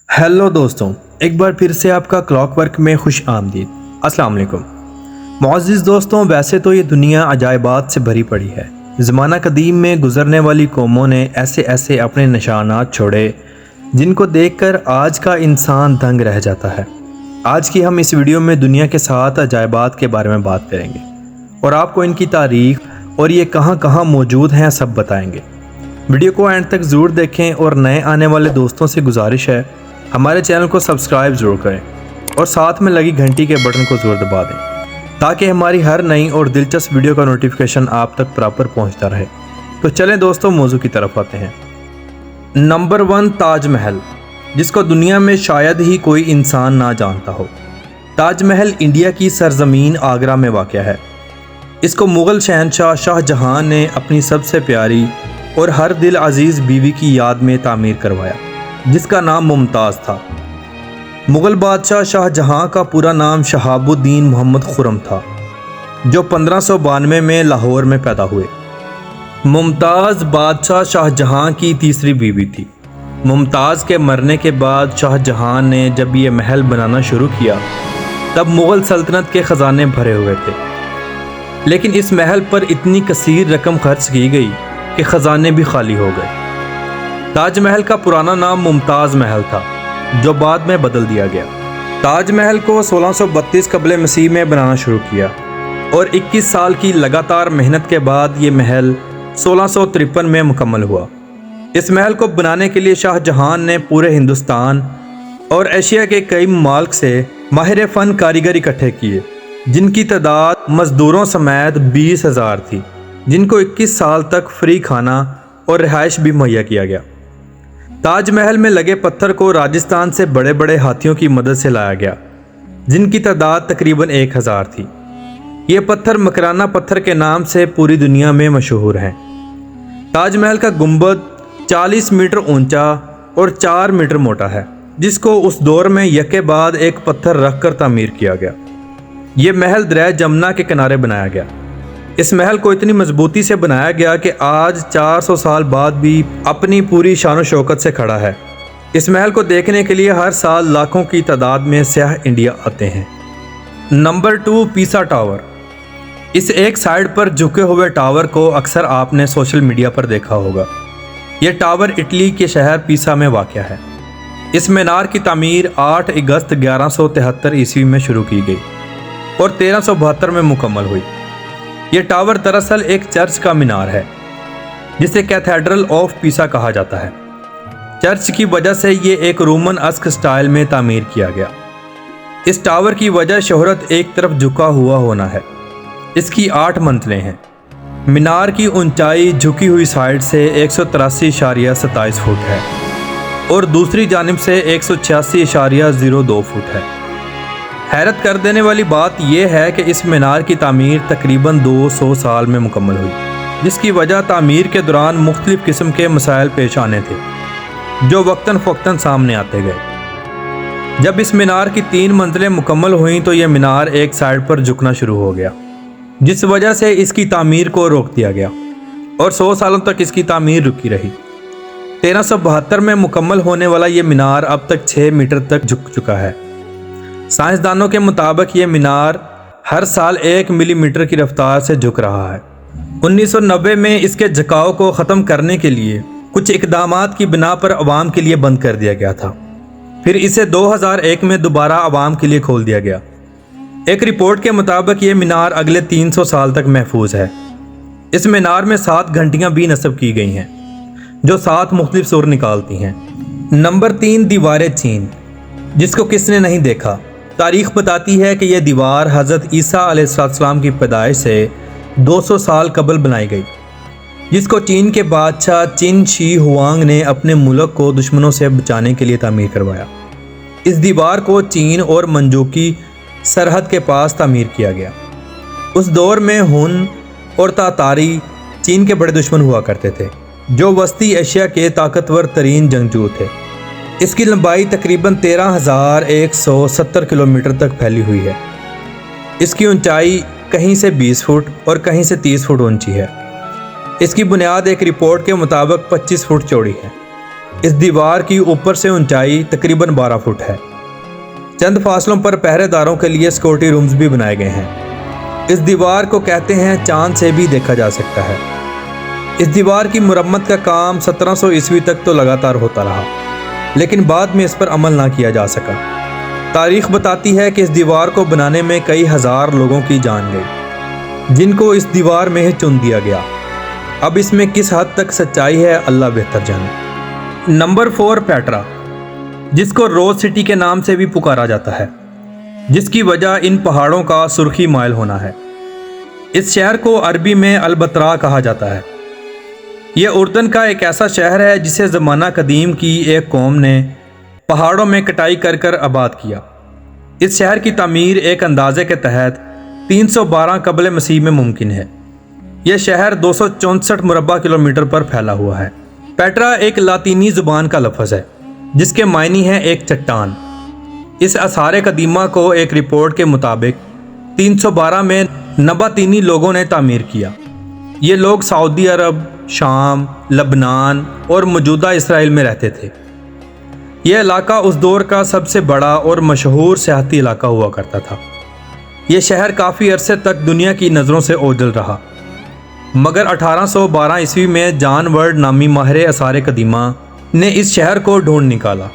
Hello दोस्तों, एक बार फिर से आपका क्लॉक वर्क में खुश आमदीद। अस्सलाम वालेकुम मुअज़्ज़िज़ दोस्तों। वैसे तो ये दुनिया अजायबात से भरी पड़ी है। ज़माना कदीम में गुज़रने वाली कौमों ने ऐसे ऐसे अपने निशानात छोड़े जिनको देखकर आज का इंसान दंग रह जाता है। आज की हम इस वीडियो में दुनिया के 7 अजायबात के बारे में बात करेंगे और आपको इनकी तारीख़ और ये कहाँ कहाँ मौजूद हैं सब बताएंगे। वीडियो को एंड तक ज़रूर देखें और नए आने वाले दोस्तों से गुजारिश है हमारे चैनल को सब्सक्राइब ज़रूर करें और साथ में लगी घंटी के बटन को ज़रूर दबा दें ताकि हमारी हर नई और दिलचस्प वीडियो का नोटिफिकेशन आप तक प्रॉपर पहुंचता रहे। तो चलें दोस्तों, मौजू की तरफ आते हैं। नंबर 1, ताजमहल, जिसको दुनिया में शायद ही कोई इंसान ना जानता हो। ताजमहल इंडिया की सरजमीन आगरा में वाक़या है। इसको मुग़ल शहंशाह शाहजहां ने अपनी सबसे प्यारी और हर दिल अजीज़ बीवी की याद में तामीर करवाया, जिसका नाम मुमताज़ था। मुग़ल बादशाह शाहजहां का पूरा नाम शहाबुद्दीन मोहम्मद खुर्रम था, जो 1592 में लाहौर में पैदा हुए। मुमताज़ बादशाह शाहजहां की तीसरी बीवी थी। मुमताज़ के मरने के बाद शाहजहां ने जब ये महल बनाना शुरू किया तब मुग़ल सल्तनत के ख़जाने भरे हुए थे, लेकिन इस महल पर इतनी कसीर रकम खर्च की गई कि ख़जाने भी खाली हो गए। ताजमहल का पुराना नाम मुमताज़ महल था, जो बाद में बदल दिया गया। ताजमहल को 1632 कबल मसीह में बनाना शुरू किया और 21 साल की लगातार मेहनत के बाद ये महल 1653 में मुकम्मल हुआ। इस महल को बनाने के लिए शाहजहां ने पूरे हिंदुस्तान और एशिया के कई ममालिक से माहिर फ़न कारीगर इकट्ठे किए, जिनकी तादाद मज़दूरों समेत 20,000 थी, जिनको 21 साल तक फ्री खाना और रिहाइश भी मुहैया किया गया। ताजमहल में लगे पत्थर को राजस्थान से बड़े बड़े हाथियों की मदद से लाया गया, जिनकी तादाद तकरीबन 1,000 थी। ये पत्थर मकराना पत्थर के नाम से पूरी दुनिया में मशहूर हैं। ताजमहल का गुंबद 40 मीटर ऊंचा और 4 मीटर मोटा है, जिसको उस दौर में यके बाद एक पत्थर रखकर तामीर किया गया। ये महल दरिया जमुना के किनारे बनाया गया। इस महल को इतनी मजबूती से बनाया गया कि आज 400 साल बाद भी अपनी पूरी शान शौकत से खड़ा है। इस महल को देखने के लिए हर साल लाखों की तादाद में सयाह इंडिया आते हैं। नंबर 2, पीसा टावर। इस एक साइड पर झुके हुए टावर को अक्सर आपने सोशल मीडिया पर देखा होगा। यह टावर इटली के शहर पीसा में वाक़या है। इस मीनार की तामीर 8 अगस्त 1173 ईस्वी में शुरू की गई और 1372 में मुकम्मल हुई। ये टावर दरअसल एक चर्च का मीनार है, जिसे कैथेड्रल ऑफ पीसा कहा जाता है। चर्च की वजह से ये एक रोमन अस्क स्टाइल में तामीर किया गया। इस टावर की वजह शोहरत एक तरफ झुका हुआ होना है। इसकी 8 मंजिलें हैं। मीनार की ऊंचाई झुकी हुई साइड से 183.27 फुट है और दूसरी जानिब से 186.02 फुट है। हैरत कर देने वाली बात यह है कि इस मीनार की तामीर तकरीबन 200 साल में मुकम्मल हुई, जिसकी वजह तामीर के दौरान मुख्तलिफ़ किस्म के मसाइल पेश आने थे, जो वक्तन फ़वक्तन सामने आते गए। जब इस मीनार की 3 मंजिलें मुकम्मल हुईं तो यह मीनार एक साइड पर झुकना शुरू हो गया, जिस वजह से इसकी तामीर को रोक दिया गया और 100 सालों तक इसकी तामीर रुकी रही। 1372 में मुकम्मल होने वाला ये मीनार अब तक 6 मीटर तक झुक चुका है। साइंसदानों के मुताबिक ये मीनार हर साल 1 मिलीमीटर की रफ्तार से झुक रहा है। 1990 में इसके झुकाव को ख़त्म करने के लिए कुछ इक़दामात की बिना पर आवाम के लिए बंद कर दिया गया था। फिर इसे 2001 में दोबारा आवाम के लिए खोल दिया गया। एक रिपोर्ट के मुताबिक ये मीनार अगले 300 साल तक महफूज है। इस मीनार में 7 घंटियाँ भी नस्ब की गई हैं, जो 7 मुख्तलिफ सुर निकालती हैं। नंबर 3, दीवार चीन, जिसको किसने नहीं देखा। तारीख़ बताती है कि यह दीवार हज़रत ईसा अलैहिस्सलाम की पैदाइश से 200 साल कबल बनाई गई, जिसको चीन के बादशाह चिन शी हुआंग ने अपने मुल्क को दुश्मनों से बचाने के लिए तामीर करवाया। इस दीवार को चीन और मंजूकी सरहद के पास तामीर किया गया। उस दौर में हुन और तातारी चीन के बड़े दुश्मन हुआ करते थे, जो वस्ती एशिया के ताकतवर तरीन जंगजू थे। इसकी लंबाई तकरीबन 13,170 किलोमीटर तक फैली हुई है। इसकी ऊंचाई कहीं से 20 फुट और कहीं से 30 फुट ऊंची है। इसकी बुनियाद एक रिपोर्ट के मुताबिक 25 फुट चौड़ी है। इस दीवार की ऊपर से ऊंचाई तकरीबन 12 फुट है। चंद फासलों पर पहरेदारों के लिए सिक्योरिटी रूम्स भी बनाए गए हैं। इस दीवार को कहते हैं चांद से भी देखा जा सकता है। इस दीवार की मुरम्मत का काम 1700 ईस्वी तक तो लगातार होता रहा, लेकिन बाद में इस पर अमल ना किया जा सका। तारीख बताती है कि इस दीवार को बनाने में कई हज़ार लोगों की जान गई, जिनको इस दीवार में ही चुन दिया गया। अब इसमें किस हद तक सच्चाई है, अल्लाह बेहतर जाने। नंबर 4, पेट्रा, जिसको रोज सिटी के नाम से भी पुकारा जाता है, जिसकी वजह इन पहाड़ों का सुर्खी माइल होना है। इस शहर को अरबी में अलबतरा कहा जाता है। यह उर्दन का एक ऐसा शहर है जिसे ज़माना कदीम की एक कौम ने पहाड़ों में कटाई कर कर आबाद किया। इस शहर की तामीर एक अंदाजे के तहत 312 कबल मसीह में मुमकिन है। यह शहर 264 मुरबा किलोमीटर पर फैला हुआ है। पेट्रा एक लातीनी ज़ुबान का लफ्ज़ है जिसके मायने हैं एक चट्टान। इस आसार कदीमा को एक रिपोर्ट के मुताबिक 312 में नबातीनी लोगों ने तामीर किया। ये लोग सऊदी अरब, शाम, लबनान और मौजूदा इसराइल में रहते थे। यह इलाका उस दौर का सबसे बड़ा और मशहूर सियाहती इलाका हुआ करता था। यह शहर काफ़ी अरसे तक दुनिया की नज़रों से ओझल रहा, मगर 1812 ईस्वी में जॉन वर्ड नामी माहिर आसार कदीमा ने इस शहर को ढूंढ निकाला।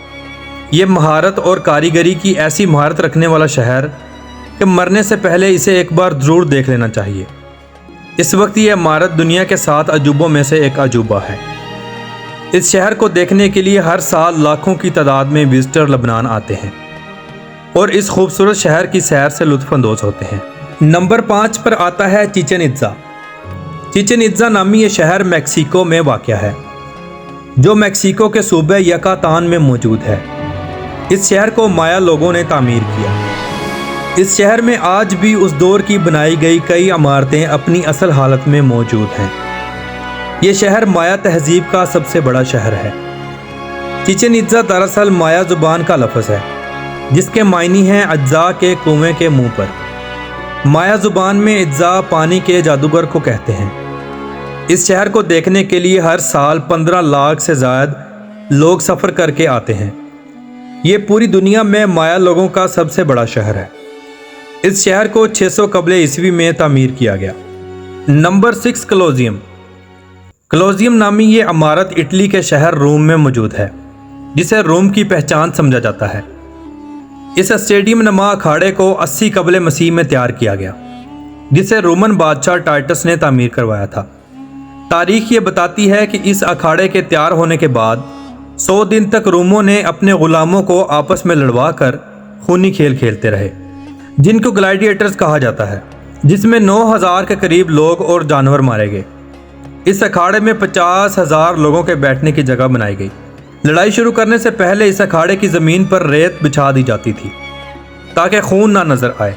ये महारत और कारीगरी की ऐसी महारत रखने वाला शहर कि मरने से पहले इसे एक बार ज़रूर देख लेना चाहिए। इस वक्त ये इमारत दुनिया के 7 अजूबों में से एक अजूबा है। इस शहर को देखने के लिए हर साल लाखों की तादाद में विजिटर लबनान आते हैं और इस खूबसूरत शहर की सैर से लुत्फ़अंदोज़ होते हैं। नंबर 5 पर आता है चिचेन इत्ज़ा। चिचेन इत्ज़ा नामी ये शहर मैक्सिको में वाक़या है, जो मैक्सिको के सूबे यकातान में मौजूद है। इस शहर को माया लोगों ने तामीर किया। इस शहर में आज भी उस दौर की बनाई गई कई इमारतें अपनी असल हालत में मौजूद हैं। ये शहर माया तहजीब का सबसे बड़ा शहर है। चिचेन इत्ज़ा दरअसल माया ज़ुबान का लफ्ज़ है जिसके मायने हैं अज्जा के कुएं के मुंह पर। माया ज़ुबान में इत्ज़ा पानी के जादूगर को कहते हैं। इस शहर को देखने के लिए हर साल 15 लाख से ज़्यादा लोग सफ़र करके आते हैं। ये पूरी दुनिया में माया लोगों का सबसे बड़ा शहर है। इस शहर को 600 कबल ईस्वी में तामीर किया गया। Number 6, Colosseum. कोलोसियम नामी ये इमारत इटली के शहर रोम में मौजूद है, जिसे रोम की पहचान समझा जाता है। इस स्टेडियम नमा अखाड़े को 80 कबल मसीह में तैयार किया गया, जिसे रोमन बादशाह टाइटस ने तामीर करवाया था। तारीख ये बताती है कि इस अखाड़े के तैयार होने के बाद 100 दिन तक रोमों ने अपने गुलामों को आपस में लड़वा कर खूनी खेल खेलते रहे, जिनको ग्लैडिएटर्स कहा जाता है, जिसमें 9000 के करीब लोग और जानवर मारे गए। इस अखाड़े में 50,000 लोगों के बैठने की जगह बनाई गई। लड़ाई शुरू करने से पहले इस अखाड़े की ज़मीन पर रेत बिछा दी जाती थी ताकि खून ना नज़र आए।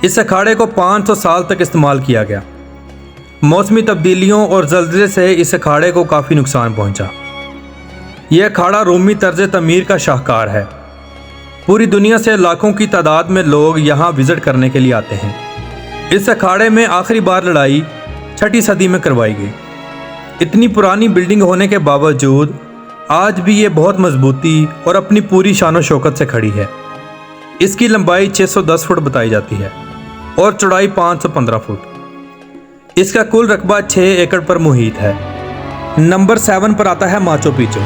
इस अखाड़े को 500 साल तक इस्तेमाल किया गया। मौसमी तब्दीलियों और ज़ल्ज़ले से इस अखाड़े को काफ़ी नुकसान पहुंचा। यह अखाड़ा रोमी तर्ज तमीर का शाहकार है। पूरी दुनिया से लाखों की तादाद में लोग यहाँ विज़िट करने के लिए आते हैं। इस अखाड़े में आखिरी बार लड़ाई 6वीं सदी में करवाई गई। इतनी पुरानी बिल्डिंग होने के बावजूद आज भी ये बहुत मजबूती और अपनी पूरी शान व शौकत से खड़ी है। इसकी लंबाई 610 फुट बताई जाती है और चौड़ाई 515 फुट। इसका कुल रकबा 6 एकड़ पर मुहित है। नंबर 7 पर आता है माचो पिचो।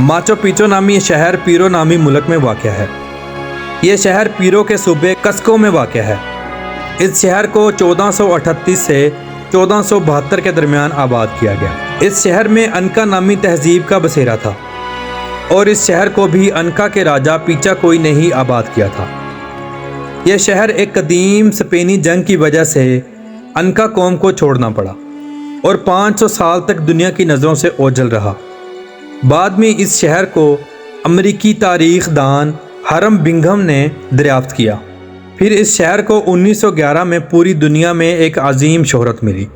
माचो पिचो नामी शहर पीरो नामी मुल्क में वाक़या है। यह शहर पीरो के सूबे कस्को में वाक़या है। इस शहर को 1438 से 1472 के दरमियान आबाद किया गया। इस शहर में अनका नामी तहजीब का बसेरा था और इस शहर को भी अनका के राजा पीचा कोई ने ही आबाद किया था। यह शहर एक कदीम स्पेनी जंग की वजह से अनका कौम को छोड़ना पड़ा और 500 साल तक दुनिया की नज़रों से ओझल रहा। बाद में इस शहर को अमरीकी तारीख दान हरम बिंघम ने दरियाफ्त किया। फिर इस शहर को 1911 में पूरी दुनिया में एक अजीम शोहरत मिली।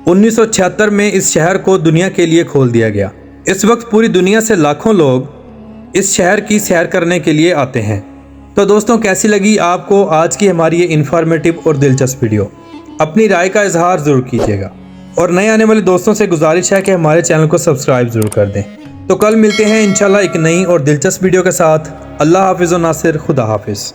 1976 में इस शहर को दुनिया के लिए खोल दिया गया। इस वक्त पूरी दुनिया से लाखों लोग इस शहर की सैर करने के लिए आते हैं। तो दोस्तों, कैसी लगी आपको आज की हमारी ये इन्फॉर्मेटिव और दिलचस्प वीडियो? अपनी राय का इजहार ज़रूर कीजिएगा और नए आने वाले दोस्तों से गुजारिश है कि हमारे चैनल को सब्सक्राइब ज़रूर कर दें। تو کل ملتے ہیں انشاءاللہ ایک نئی اور دلچسپ ویڈیو کے ساتھ۔ اللہ حافظ و ناصر، خدا حافظ۔